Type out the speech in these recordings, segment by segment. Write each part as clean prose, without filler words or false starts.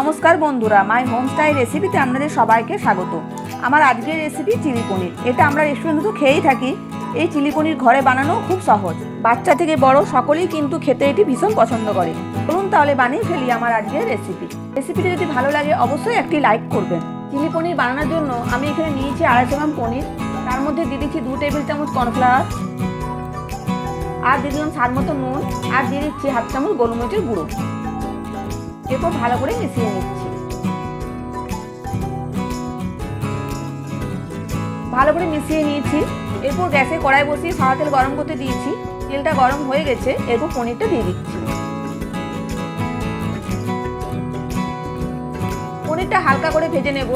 নমস্কার বন্ধুরা, মাই হোমস্টাইল রেসিপিতে আপনাদের সবাইকে স্বাগত। আমার আজকের রেসিপি চিলি পনির। এটা আমরা রেস্টুরেন্টে তো খেয়েই থাকি। এই চিলি পনির ঘরে বানানো খুব সহজ, বাচ্চা থেকে বড় সকলেই কিন্তু খেতে এটি ভীষণ পছন্দ করে। চলুন তাহলে বানিয়ে ফেলি আমার আজকের রেসিপিটি যদি ভালো লাগে অবশ্যই একটি লাইক করবেন। চিলি পনির বানানোর জন্য আমি এখানে নিয়েছি 250 গ্রাম পনির। তার মধ্যে দিয়ে দিচ্ছি 2 টেবিল চামচ কর্নফ্লাওয়ার, আর দিয়ে দিলাম স্বাদ মতো নুন, আর দিয়ে দিচ্ছি 1/2 চামচ গোলমরিচের গুঁড়ো। এরপর ভালো করে মিশিয়ে নিচ্ছি। ভালো করে মিশিয়ে নিয়েছি। এরপর গ্যাসে কড়াই বসিয়ে সাদা তেল গরম করতে দিয়েছি। তেলটা গরম হয়ে গেছে, এরপর পনিরটা দিয়ে দিচ্ছি। পনিরটা হালকা করে ভেজে নেব।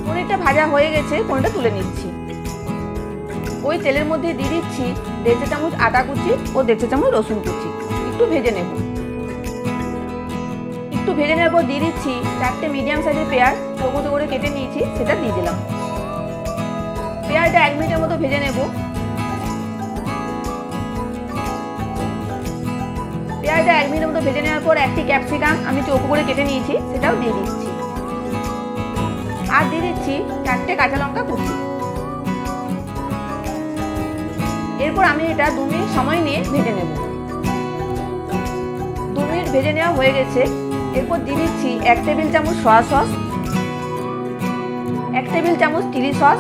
পনিরটা ভাজা হয়ে গেছে, পনিরটা তুলে নিচ্ছি। ওই তেলের মধ্যে দিয়ে দিচ্ছি 1.5 চামচ আদা কুচি ও 1.5 চামচ রসুন কুচি। একটু ভেজে নেব। একটু ভেজে নেওয়ার পর দিয়ে দিচ্ছি 4টে মিডিয়াম সাইজের পেঁয়াজ, টুকরো করে কেটে নিয়েছি, সেটা দিয়ে দিলাম। পেঁয়াজটা 1 মিনিটের মতো ভেজে নেব। পেঁয়াজটা 1 মিনিটের মতো ভেজে নেওয়ার পর একটি ক্যাপসিকাম আমি চৌকো করে কেটে নিয়েছি, সেটাও দিয়ে দিচ্ছি। আর দিয়ে দিচ্ছি 4টে কাঁচা লঙ্কা কুচি। এরপর আমি এটা 2 মিনিট সময় নিয়ে ভেজে নেব। 2 মিনিট ভেজে নেওয়া হয়ে গেছে। এরপর দিয়ে দিচ্ছি 1 টেবিল চামচ সয়া সস, 1 টেবিল চামচ চিলি সস,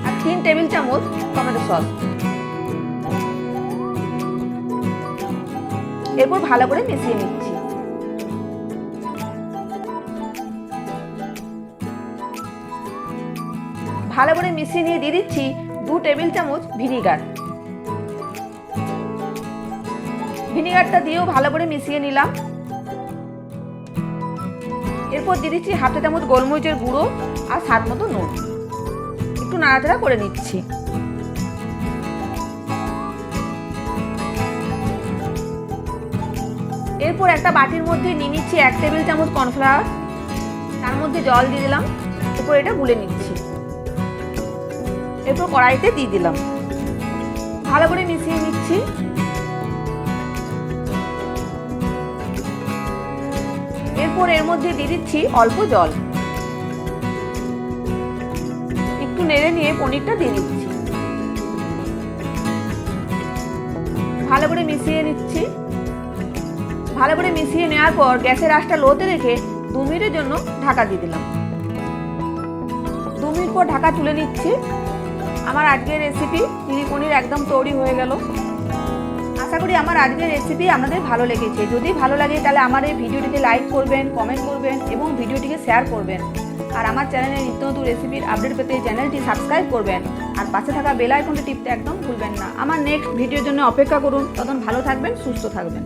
আর 3 টেবিল চামচ টমেটো সস। এরপর ভালো করে মিশিয়ে নিচ্ছি। ভালো করে মিশিয়ে নিয়ে দিয়ে দিচ্ছি 2 টেবিল চামচ ভিনিগার। ভিনিগারটা দিয়েও ভালো করে মিশিয়ে নিলাম। এরপর দিয়ে দিচ্ছি 1/2 চামচ গোলমরিচের গুঁড়ো আর স্বাদ মতো নুন। একটু নাড়াচাড়া করে নিচ্ছি। এরপর একটা বাটির মধ্যে নিয়ে নিচ্ছি 1 টেবিল চামচ কর্নফ্লাওয়ার, তার মধ্যে জল দিয়ে দিলাম। এরপর এটা গুলে নিচ্ছি। এরপর কড়াইতে দিয়ে দিলাম। ভালো করে মিশিয়ে নিচ্ছি। এরপর এর মধ্যে দিয়ে দিচ্ছি অল্প জল। একটু নেড়ে নিয়ে পনিরটা দিয়ে দিচ্ছি। ভালো করে মিশিয়ে নিচ্ছি। ভালো করে মিশিয়ে নেওয়ার পর গ্যাসের আঁচটা লোতে রেখে 2 মিনিটের জন্য ঢাকা দিয়ে দিলাম। 2 মিনিট পর ঢাকা তুলে নিচ্ছি। আমার আজকের রেসিপি চিলি পনির একদম তৈরি হয়ে গেল। আশা করি আমার আজকের রেসিপি আপনাদের ভালো লেগেছে। যদি ভালো লাগে তাহলে আমার এই ভিডিওটিতে লাইক করবেন, কমেন্ট করবেন এবং ভিডিওটিকে শেয়ার করবেন। আর আমার চ্যানেলে নিত্য নতুন রেসিপির আপডেট পেতে চ্যানেলটি সাবস্ক্রাইব করবেন। আর পাশে থাকা বেল আইকনটি টিপতে একদম ভুলবেন না। আমার নেক্সট ভিডিওর জন্য অপেক্ষা করুন। তখন ভালো থাকবেন, সুস্থ থাকবেন।